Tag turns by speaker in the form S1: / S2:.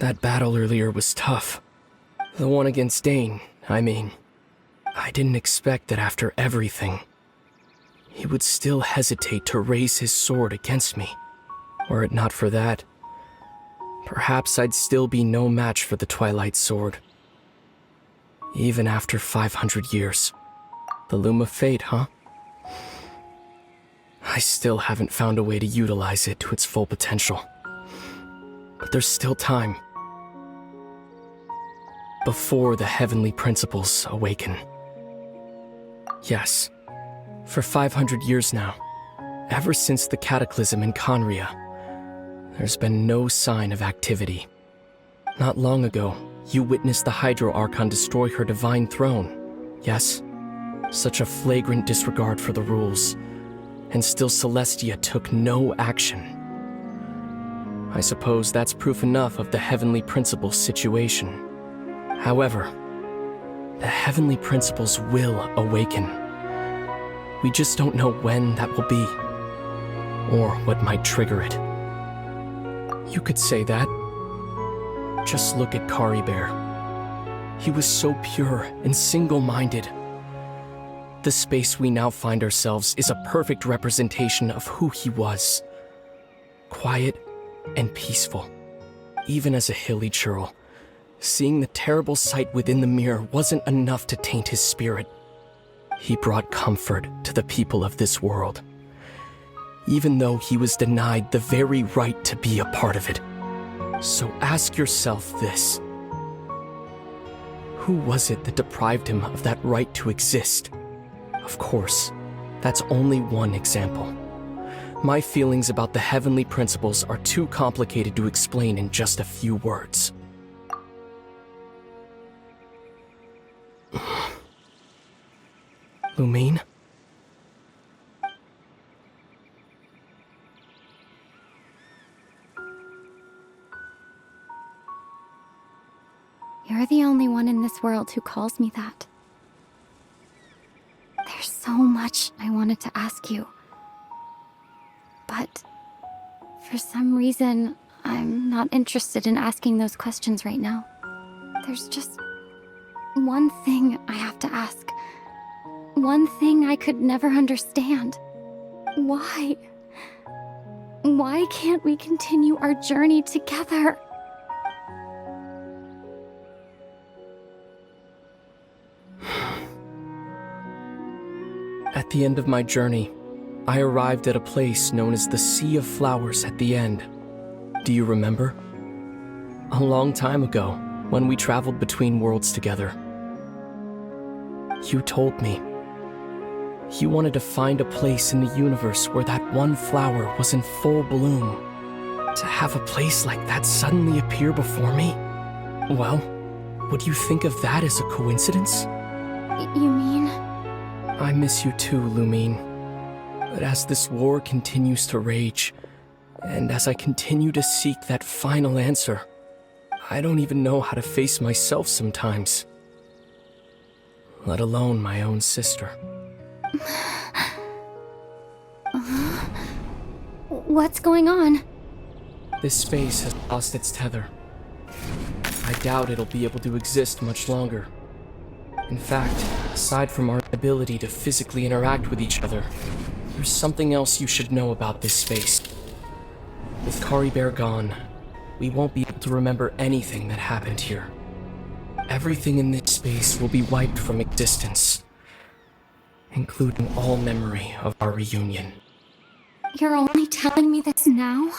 S1: That battle earlier was tough. The one against Dane, I mean. I didn't expect that after everything, he would still hesitate to raise his sword against me. Were it not for that, perhaps I'd still be no match for the Twilight Sword. Even after 500 years. The Loom of Fate, huh? I still haven't found a way to utilize it to its full potential. But there's still time. Before the heavenly principles awaken. Yes, for 500 years now, ever since the cataclysm in Conria, there's been no sign of activity. Not long ago, you witnessed the Hydro Archon destroy her divine throne, yes? Such a flagrant disregard for the rules, and still Celestia took no action. I suppose that's proof enough of the Heavenly Principles situation. However, the Heavenly Principles will awaken. We just don't know when that will be, or what might trigger it. You could say that. Just look at Kari Bear. He was so pure and single-minded. The space we now find ourselves is a perfect representation of who he was. Quiet and peaceful. Even as a hilly churl, seeing the terrible sight within the mirror wasn't enough to taint his spirit. He brought comfort to the people of this world, even though he was denied the very right to be a part of it. So ask yourself this. Who was it that deprived him of that right to exist? Of course, that's only one example. My feelings about the Heavenly Principles are too complicated to explain in just a few words. Lumine?
S2: You're the only one in this world who calls me that. There's so much I wanted to ask you. But for some reason, I'm not interested in asking those questions right now. There's just one thing I have to ask. One thing I could never understand. Why? Why can't we continue our journey together?
S1: At the end of my journey, I arrived at a place known as the Sea of Flowers at the end. Do you remember? A long time ago, when we traveled between worlds together. You told me you wanted to find a place in the universe where that one flower was in full bloom. To have a place like that suddenly appear before me? Well, would you think of that as a coincidence?
S2: You mean?
S1: I miss you too, Lumine. But as this war continues to rage, and as I continue to seek that final answer, I don't even know how to face myself sometimes. Let alone my own sister.
S2: What's going on?
S1: This space has lost its tether. I doubt it'll be able to exist much longer. In fact, aside from our ability to physically interact with each other, there's something else you should know about this space. With Kari Bear gone, we won't be able to remember anything that happened here. Everything in this space will be wiped from existence, including all memory of our reunion.
S2: You're only telling me this now?